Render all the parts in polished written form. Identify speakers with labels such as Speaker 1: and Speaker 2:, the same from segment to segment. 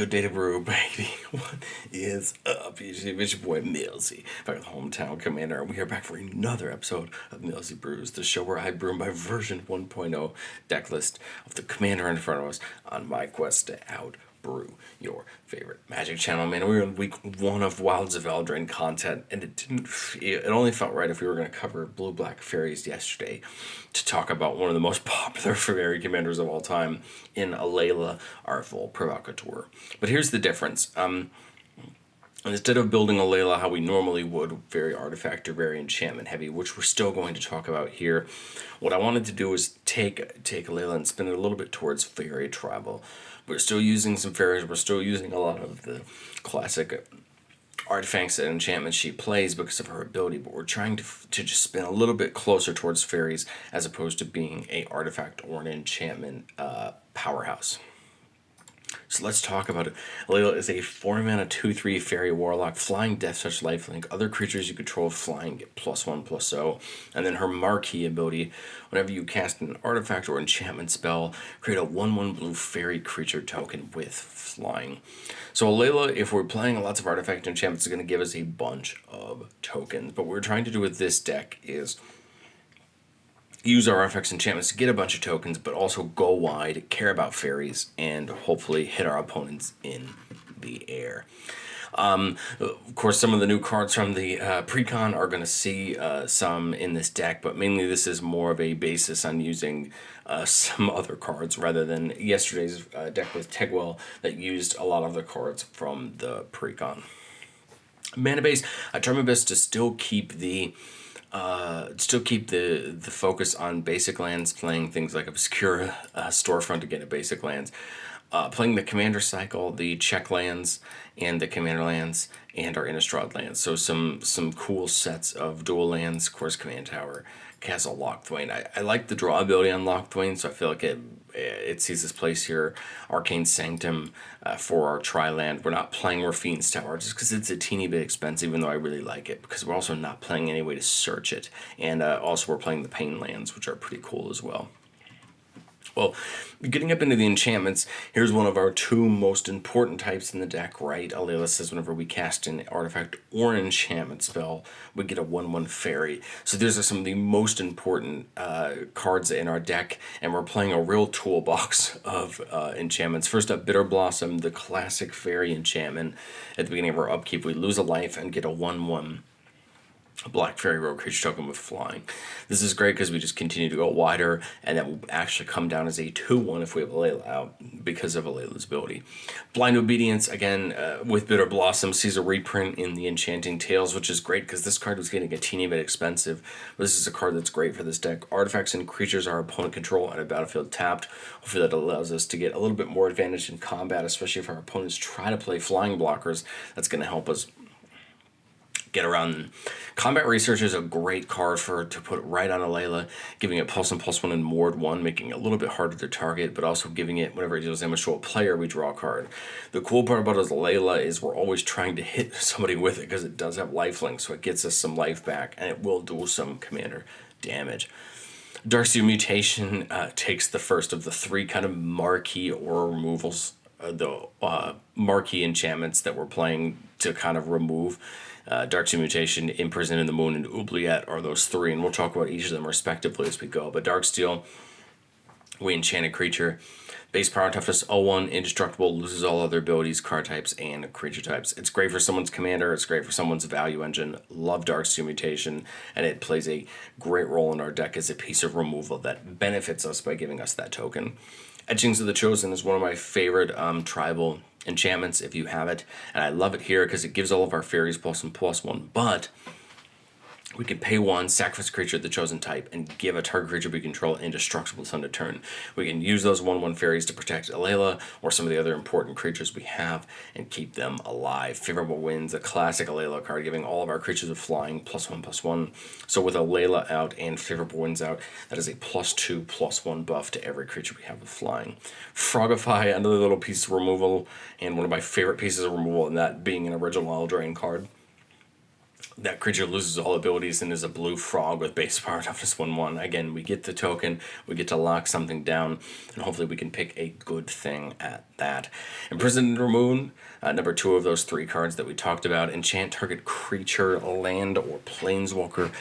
Speaker 1: good day to brew, baby. What is up? It's your boy Millsy, back with Hometown Commander, and we are back for another episode of Millsy Brews, the show where I brew my version 1.0 deck list of the commander in front of us on my quest to outbrew your favorite Magic channel. Man, we were in week 1 of Wilds of Eldraine content, and it only felt right if we were going to cover blue-black Faeries yesterday to talk about one of the most popular Faerie commanders of all time in Alela, Artful, Provocateur. But here's the difference. Instead of building Alela how we normally would, very artifact or very enchantment heavy, which we're still going to talk about here, what I wanted to do was take Alela and spin it a little bit towards Faerie tribal. We're still using some Faeries, we're still using a lot of the classic artifacts that enchantment she plays because of her ability, but we're trying to just spin a little bit closer towards Faeries as opposed to being a artifact or an enchantment powerhouse. So let's talk about it. Alela is a 4-mana 2/3 Faerie Warlock, flying Death Touch lifelink. Other creatures you control flying get +1/+0. And then her marquee ability, whenever you cast an artifact or enchantment spell, create a 1/1 blue Faerie creature token with flying. So Alela, if we're playing lots of artifact enchantments, is going to give us a bunch of tokens. But what we're trying to do with this deck is use our artifacts enchantments to get a bunch of tokens, but also go wide, care about Faeries, and hopefully hit our opponents in the air. Of course, some of the new cards from the precon are going to see some in this deck, but mainly this is more of a basis on using some other cards rather than yesterday's deck with Tegwell that used a lot of the cards from the precon. Mana base, I try my best to still keep the focus on basic lands, playing things like Obscura, Storefront to get a basic lands, playing the commander cycle, the check lands, and the commander lands, and our Innistrad lands. So some cool sets of dual lands, of course, Command Tower, Castle Lochthwain. I like the draw ability on Lochthwain, so I feel like it sees its place here. Arcane Sanctum for our tri-land. We're not playing Rafine's Tower just because it's a teeny bit expensive, even though I really like it, because we're also not playing any way to search it. And also we're playing the Pain lands, which are pretty cool as well. Well, getting up into the enchantments, here's one of our 2 most important types in the deck, right? Alela says whenever we cast an artifact or an enchantment spell, we get a 1/1 Faerie. So these are some of the most important cards in our deck, and we're playing a real toolbox of enchantments. First up, Bitter Blossom, the classic Faerie enchantment. At the beginning of our upkeep, we lose a life and get a 1/1. Black Faerie Rogue creature token with flying. This is great because we just continue to go wider, and that will actually come down as a 2/1 if we have Alela out because of Alela's ability. Blind Obedience, again, with Bitter Blossom, sees a reprint in the Enchanting Tales, which is great because this card was getting a teeny bit expensive. This is a card that's great for this deck. Artifacts and creatures our opponent control on a battlefield tapped. Hopefully that allows us to get a little bit more advantage in combat, especially if our opponents try to play flying blockers. That's going to help us get around them. Combat Research is a great card to put right on Alela, giving it +1/+1 and Ward 1, making it a little bit harder to target, but also giving it, whenever it deals damage to a player, we draw a card. The cool part about Alela is we're always trying to hit somebody with it because it does have lifelink, so it gets us some life back, and it will do some commander damage. Darksteel Mutation takes the first of the 3 kind of marquee aura removals, the marquee enchantments that we're playing to kind of remove. Darksteel Mutation, Imprison in the Moon, and Oubliette are those 3, and we'll talk about each of them respectively as we go. But Darksteel, we enchant a creature. Base power and toughness 0/1, indestructible, loses all other abilities, card types, and creature types. It's great for someone's commander, it's great for someone's value engine. Love Darksteel Mutation, and it plays a great role in our deck as a piece of removal that benefits us by giving us that token. Etchings of the Chosen is one of my favorite tribal enchantments if you have it, and I love it here because it gives all of our Faeries +1/+1, but we can pay 1, sacrifice a creature of the chosen type, and give a target creature we control indestructible until end of turn. We can use those 1/1 Faeries to protect Alela or some of the other important creatures we have and keep them alive. Favorable Winds, a classic Alela card, giving all of our creatures with flying +1/+1. So with Alela out and Favorable Winds out, that is a +2/+1 buff to every creature we have with flying. Frogify, another little piece of removal, and one of my favorite pieces of removal, and that being an original Eldraine card. That creature loses all abilities and is a blue frog with base power toughness 1/1. Again, we get the token, we get to lock something down, and hopefully we can pick a good thing at that. Imprisoned Moon, number 2 of those 3 cards that we talked about. Enchant target creature, land, or planeswalker.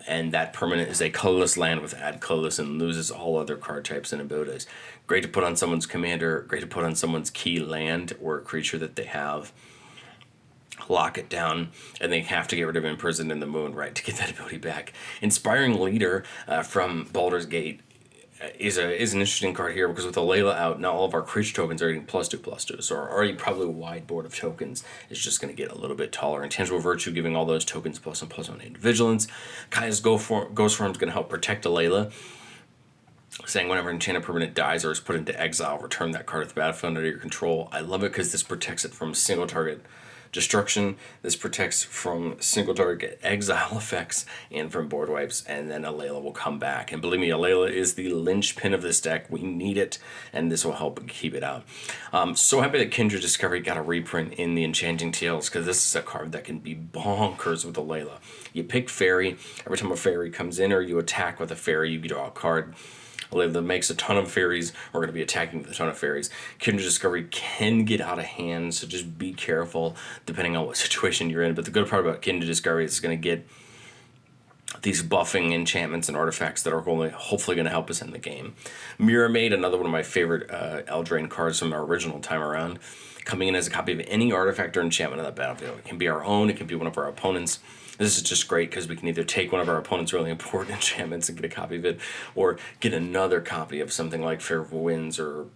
Speaker 1: And that permanent is a colorless land with add colorless and loses all other card types and abilities. Great to put on someone's commander, great to put on someone's key land or a creature that they have. Lock it down, and they have to get rid of Imprisoned in the Moon, right, to get that ability back. Inspiring Leader from Baldur's Gate is an interesting card here, because with Alela out, now all of our creature tokens are getting +2/+2. So our already probably wide board of tokens is just going to get a little bit taller. Intangible Virtue giving all those tokens +1/+1 and Vigilance. Kaya's Ghost Form is going to help protect Alela, saying whenever enchanted permanent dies or is put into exile, return that card to the battlefield under your control. I love it because this protects it from single target destruction. This protects from single target exile effects and from board wipes, and then Alela will come back. And believe me, Alela is the linchpin of this deck. We need it, and this will help keep it out. So happy that Kindred Discovery got a reprint in the Enchanting Tales, because this is a card that can be bonkers with Alela. You pick Faerie. Every time a Faerie comes in or you attack with a Faerie, you draw a card. Alela makes a ton of Faeries. We're going to be attacking with a ton of Faeries. Kindred Discovery can get out of hand, so just be careful depending on what situation you're in. But the good part about Kindred Discovery is it's going to get these buffing enchantments and artifacts that are hopefully going to help us in the game. Mirror Maid, another one of my favorite Eldraine cards from our original time around, coming in as a copy of any artifact or enchantment on the battlefield. It can be our own, it can be one of our opponents. This is just great because we can either take one of our opponent's really important enchantments and get a copy of it, or get another copy of something like Fair Winds, or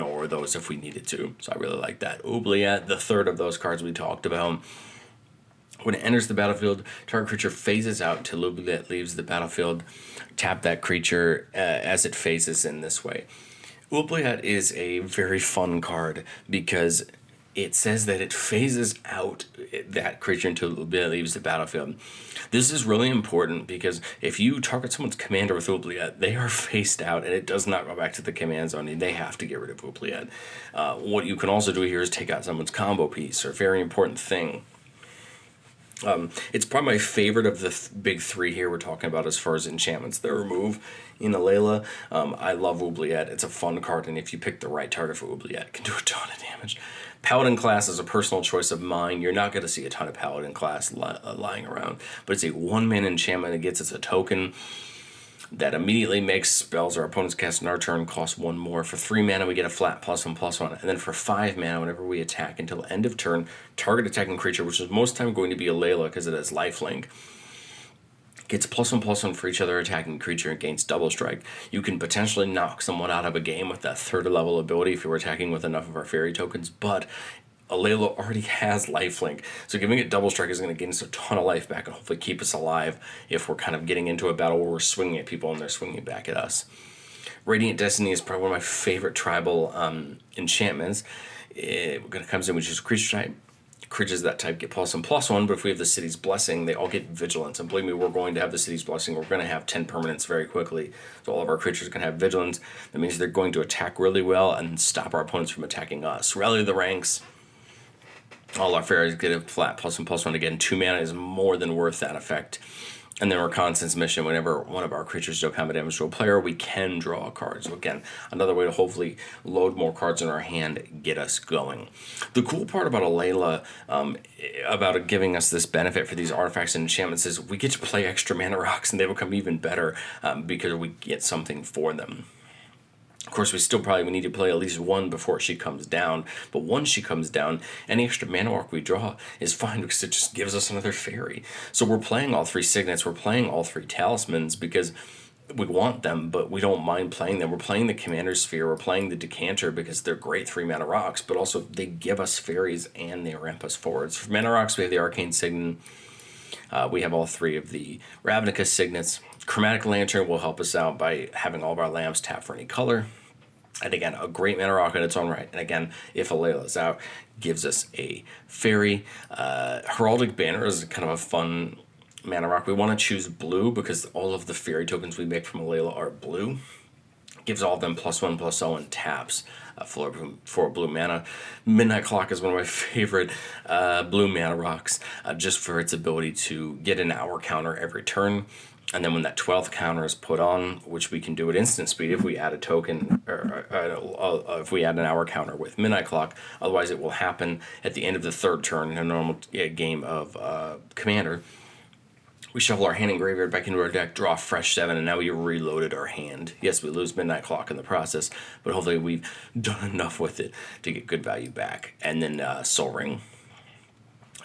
Speaker 1: or those if we needed to. So I really like that. Oubliette, the third of those cards we talked about. When it enters the battlefield, target creature phases out until Oubliette leaves the battlefield. Tap that creature as it phases in this way. Oubliette is a very fun card because it says that it phases out that creature until it leaves the battlefield. This is really important because if you target someone's commander with Oubliette, they are phased out and it does not go back to the command zone, and they have to get rid of Oubliette. What you can also do here is take out someone's combo piece, or very important thing. It's probably my favorite of the big 3 here we're talking about as far as enchantments that remove in Alela. I love Oubliette. It's a fun card, and if you pick the right target for Oubliette, it can do a ton of damage. Paladin class is a personal choice of mine. You're not going to see a ton of Paladin class lying around, but it's a 1-mana enchantment. It gets us a token that immediately makes spells our opponents cast in our turn cost 1 more. For 3 mana, we get a flat +1/+1. And then for 5 mana, whenever we attack until end of turn, target attacking creature, which is most time going to be Alela because it has lifelink, gets +1/+1 for each other attacking creature and gains double strike. You can potentially knock someone out of a game with that 3rd level ability if you were attacking with enough of our Faerie tokens, but Alela already has lifelink, so giving it double strike is going to gain us a ton of life back and hopefully keep us alive if we're kind of getting into a battle where we're swinging at people and they're swinging back at us. Radiant Destiny is probably one of my favorite tribal enchantments. It comes in with just a creature type. Creatures of that type get +1/+1, but if we have the City's Blessing, they all get Vigilance. And believe me, we're going to have the City's Blessing. We're going to have 10 permanents very quickly. So all of our creatures are going to have Vigilance. That means they're going to attack really well and stop our opponents from attacking us. Rally the ranks. All our Faeries get a flat +1/+1 again. 2 mana is more than worth that effect. And then Reconnaissance Mission, whenever one of our creatures deal combat damage to a player, we can draw a card. So again, another way to hopefully load more cards in our hand, get us going. The cool part about Alela, about it giving us this benefit for these artifacts and enchantments, is we get to play extra mana rocks and they become even better because we get something for them. Of course, we need to play at least 1 before she comes down. But once she comes down, any extra mana walk we draw is fine because it just gives us another Faerie. So we're playing all 3 signets, we're playing all 3 talismans because we want them, but we don't mind playing them. We're playing the Commander Sphere, we're playing the Decanter because they're great 3 mana rocks, but also they give us Faeries and they ramp us forwards. For mana rocks, we have the Arcane Signet. We have all 3 of the Ravnica Signets. Chromatic Lantern will help us out by having all of our lamps tap for any color. And again, a great mana rock in its own right. And again, if Alela's out, gives us a Faerie. Heraldic Banner is kind of a fun mana rock. We want to choose blue because all of the Faerie tokens we make from Alela are blue. Gives all of them +1/+0 and taps for blue mana. Midnight Clock is one of my favorite blue mana rocks, just for its ability to get an hour counter every turn. And then when that 12th counter is put on, which we can do at instant speed if we add a token, or if we add an hour counter with Midnight Clock, otherwise it will happen at the end of the third turn in a normal game of Commander. We shuffle our hand and graveyard back into our deck, draw a fresh 7, and now we reloaded our hand. Yes, we lose Midnight Clock in the process, but hopefully we've done enough with it to get good value back. And then Soul Ring.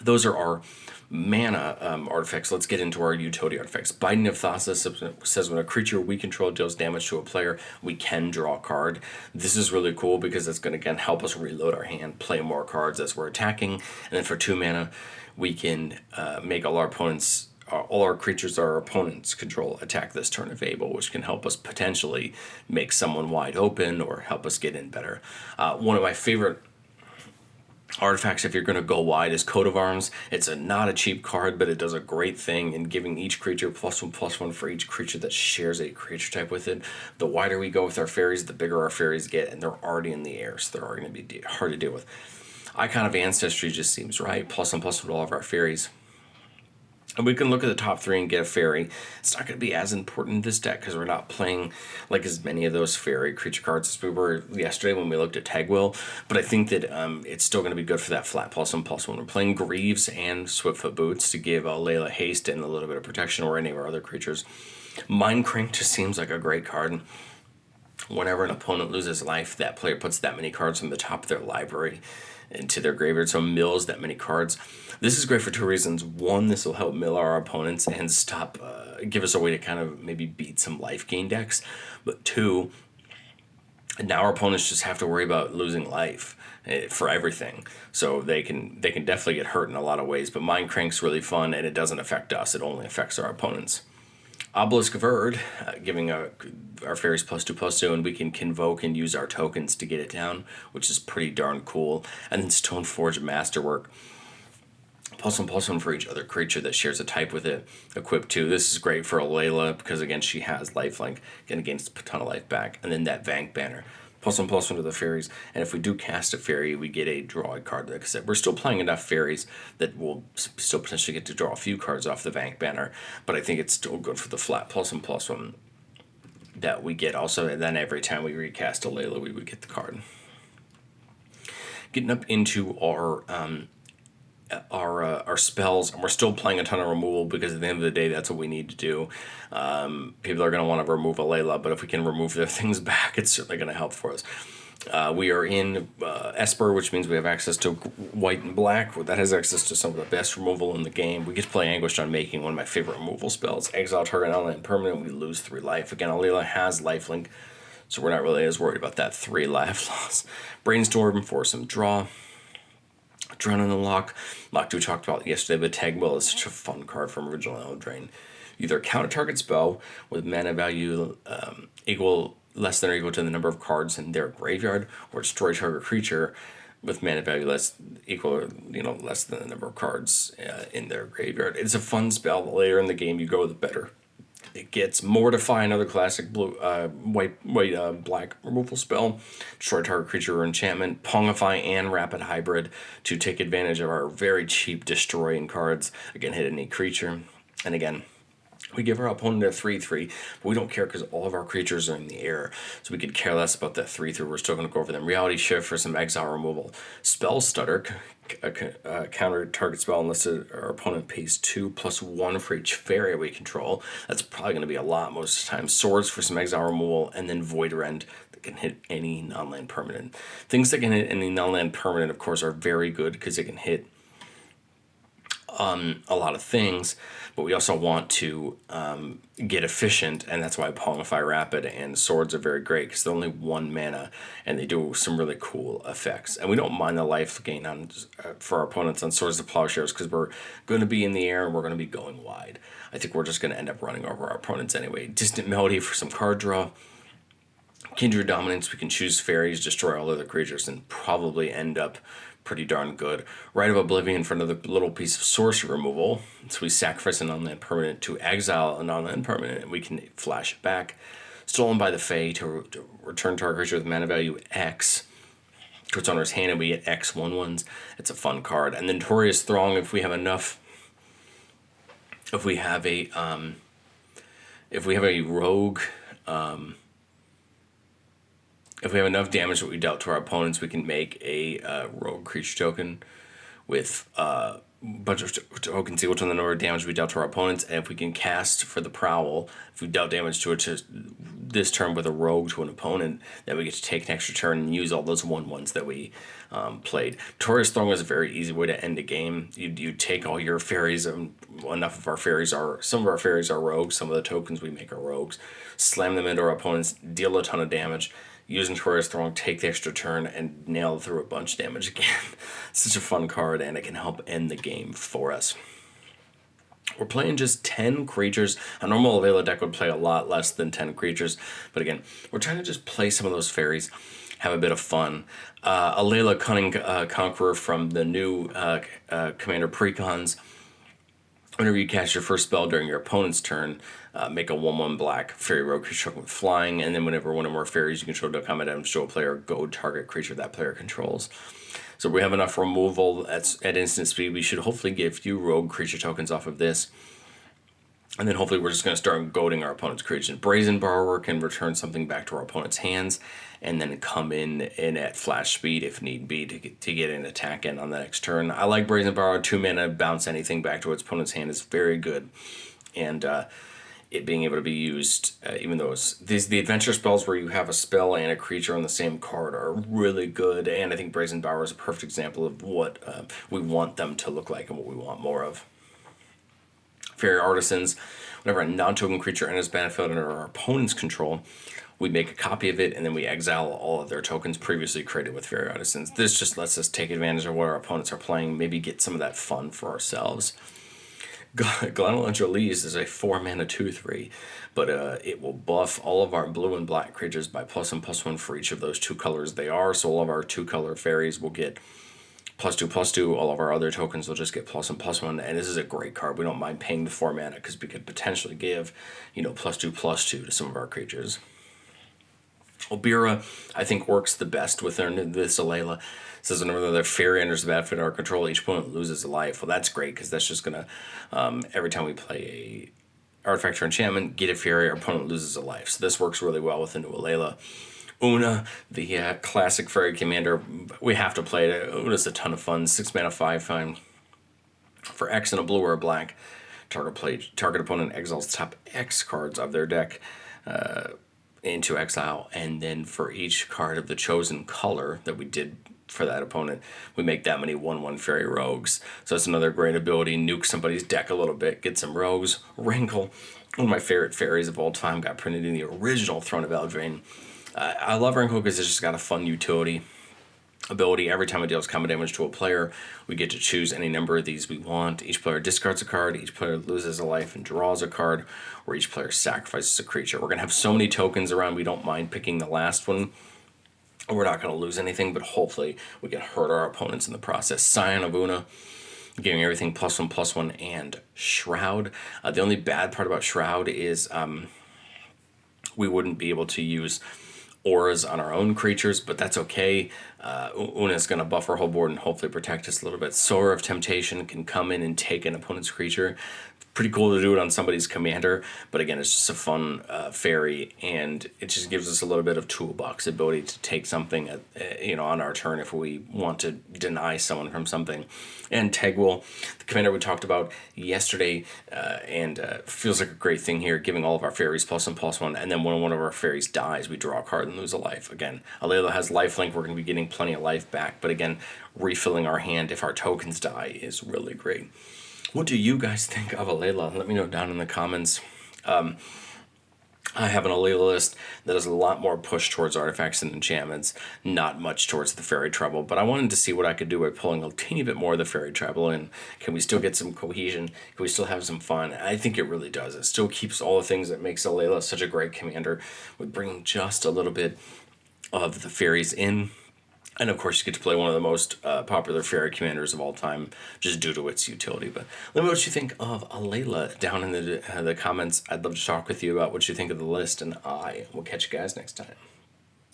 Speaker 1: Those are our mana artifacts. Let's get into our utility artifacts. Binding of Thassa's says when a creature we control deals damage to a player, we can draw a card. This is really cool because it's going to, again, help us reload our hand, play more cards as we're attacking. And then for 2 mana, we can make all our creatures our opponents control attack this turn if able, which can help us potentially make someone wide open or help us get in better. One of my favorite artifacts, if you're going to go wide, is Coat of Arms. It's not a cheap card, but it does a great thing in giving each creature +1/+1 for each creature that shares a creature type with it. The wider we go with our fairies, the bigger our fairies get, and they're already in the air, so they're already going to be hard to deal with. Icon of Ancestry just seems right. +1/+1 to all of our fairies. And we can look at the top 3 and get a Faerie. It's not going to be as important in this deck because we're not playing like as many of those Faerie creature cards as we were yesterday when we looked at Tagwell. But I think that it's still going to be good for that flat +1/+1. We're playing Greaves and Swiftfoot Boots to give Alela haste and a little bit of protection or any of our other creatures. Mindcrank just seems like a great card. Whenever an opponent loses life, that player puts that many cards from the top of their library into their graveyard, so mills that many cards. This is great for 2 reasons. One, this will help mill our opponents and give us a way to kind of maybe beat some life gain decks. But 2, now our opponents just have to worry about losing life for everything. So they can definitely get hurt in a lot of ways, but Mindcrank's really fun and it doesn't affect us, it only affects our opponents. Obelisk of Erd, giving our fairies +2/+2, and we can convoke and use our tokens to get it down, which is pretty darn cool. And then Stoneforge Masterwork, +1/+1 for each other creature that shares a type with it. Equip 2. This is great for Alela because, again, she has lifelink and gains a ton of life back. And then that Vank Banner, +1/+1 to the fairies. And if we do cast a fairy, we get a draw a card. Like I said, we're still playing enough fairies that we'll still potentially get to draw a few cards off the Vank Banner. But I think it's still good for the flat +1/+1 that we get also. And then every time we recast Alela, we would get the card. Getting up into our spells, and we're still playing a ton of removal because at the end of the day, that's what we need to do. People are going to want to remove Alela, but if we can remove their things back, it's certainly going to help for us. We are in Esper, which means we have access to white and black. That has access to some of the best removal in the game. We get to play Anguished Unmaking, one of my favorite removal spells. Exile target online permanent, we lose 3 life. Again, Alela has lifelink, so we're not really as worried about that 3 life loss. Brainstorm for some draw. Drown in the Lock. Lock we talked about yesterday, but Tagwell is such a fun card from Original Eldraine. Either counter target spell with mana value less than or equal to the number of cards in their graveyard, or destroy target creature with mana value less than the number of cards in their graveyard. It's a fun spell. The later in the game you go, the better it gets. Mortify, another classic black removal spell. Destroy target creature or enchantment. Pongify and Rapid Hybrid to take advantage of our very cheap destroying cards. Again, hit any creature. And again, we give our opponent a 3/3, but we don't care because all of our creatures are in the air. So we could care less about that 3/3. We're still going to go over them. Reality Shift for some exile removal. Spell Stutter, counter target spell unless our opponent pays 2+1 for each fairy we control. That's probably going to be a lot most of the time. Swords for some exile removal, and then Void Rend that can hit any non-land permanent. Things that can hit any non-land permanent, of course, are very good because it can hit a lot of things, but we also want to get efficient, and that's why Pongify Rapid and Swords are very great because they're only 1 mana and they do some really cool effects. And we don't mind the life gain for our opponents on Swords of Plowshares because we're going to be in the air and we're going to be going wide. I think we're just going to end up running over our opponents anyway. Distant Melody for some card draw. Kindred Dominance, we can choose fairies, destroy all other creatures, and probably end up pretty darn good. Rite of Oblivion for another little piece of sorcery removal. So we sacrifice a non-land permanent to exile a non-land permanent, and we can flash it back. Stolen by the Fae to return target creature with mana value X to its owner's hand, and we get X 1/1s. It's a fun card. And then Notorious Throng, if we have enough, if we have a rogue, if we have enough damage that we dealt to our opponents, we can make a rogue creature token with a bunch of tokens equal to the number of damage we dealt to our opponents. And if we can cast for the Prowl, if we dealt damage to it this turn with a rogue to an opponent, then we get to take an extra turn and use all those 1/1s that we played. Notorious Throng is a very easy way to end a game. You take all your fairies, and enough of our fairies are, some of our fairies are rogues, some of the tokens we make are rogues, slam them into our opponents, deal a ton of damage, use Notorious Throng, take the extra turn, and nail through a bunch of damage again. Such a fun card, and it can help end the game for us. We're playing just 10 creatures. A normal Alela deck would play a lot less than 10 creatures, but again, we're trying to just play some of those fairies, have a bit of fun. Alela Cunning Conqueror from the new Commander Precons. Whenever you cast your first spell during your opponent's turn, make a 1/1 black fairy rogue creature with flying, and then whenever one or more fairies you control do combat damage to a player, go target creature that player controls. So we have enough removal at instant speed. We should hopefully get a few rogue creature tokens off of this. And then hopefully we're just going to start goading our opponent's creatures. Brazen Borrower can return something back to our opponent's hands, and then come in at flash speed if need be to get an attack in on the next turn. I like Brazen Borrower. 2 mana, bounce anything back to its opponent's hand is very good. And it being able to be used, even though the adventure spells where you have a spell and a creature on the same card are really good. And I think Brazen Borrower is a perfect example of what we want them to look like and what we want more of. Faerie Artisans, whenever a non-token creature enters battlefield under our opponent's control, we make a copy of it, and then we exile all of their tokens previously created with Faerie Artisans. This just lets us take advantage of what our opponents are playing, maybe get some of that fun for ourselves. Glenelyn Jolise is a 4-mana 2/3, but it will buff all of our blue and black creatures by +1/+1 for each of those 2 colors they are, so all of our 2-color fairies will get +2/+2. All of our other tokens will just get +1/+1, and this is a great card. We don't mind paying the 4 mana because we could potentially give, +2/+2 to some of our creatures. Obira, I think, works the best with this Alela. It says whenever the fairy enters the battlefield under our control, each opponent loses a life. Well, that's great because that's just going to, every time we play a artifact or enchantment, get a fairy, our opponent loses a life. So this works really well with the new Alela. Una, the classic fairy commander, we have to play it. Una's a ton of fun. 6 mana 5/5 for X and a blue or a black. Target opponent exiles top X cards of their deck into exile, and then for each card of the chosen color that we did for that opponent, we make that many 1/1 fairy rogues. So that's another great ability. Nuke somebody's deck a little bit, get some rogues. Wrinkle, one of my favorite fairies of all time, got printed in the original Throne of Eldraine. I love Wrinkle because it's just got a fun utility ability. Every time it deals combat damage to a player, we get to choose any number of these we want. Each player discards a card, each player loses a life and draws a card, or each player sacrifices a creature. We're going to have so many tokens around, we don't mind picking the last one. We're not going to lose anything, but hopefully we can hurt our opponents in the process. Scion of Una, giving everything +1/+1, and Shroud. The only bad part about Shroud is we wouldn't be able to use auras on our own creatures, but that's okay. Una's going to buff our whole board and hopefully protect us a little bit. Sower of Temptation can come in and take an opponent's creature. Pretty cool to do it on somebody's commander, but again, it's just a fun fairy, and it just gives us a little bit of toolbox ability to take something on our turn if we want to deny someone from something. And Tegwell, the commander we talked about yesterday, and feels like a great thing here, giving all of our fairies +1/+1, and then when one of our fairies dies, we draw a card and lose a life. Again, Alela has lifelink, we're going to be getting plenty of life back, but again, refilling our hand if our tokens die is really great. What do you guys think of Alela? Let me know down in the comments. I have an Alela list that is a lot more push towards artifacts and enchantments, not much towards the fairy tribal, but I wanted to see what I could do by pulling a teeny bit more of the fairy tribal in. Can we still get some cohesion? Can we still have some fun? I think it really does. It still keeps all the things that makes Alela such a great commander, with bringing just a little bit of the fairies in. And of course, you get to play one of the most popular fairy commanders of all time, just due to its utility. But let me know what you think of Alela down in the comments. I'd love to talk with you about what you think of the list, and I will catch you guys next time.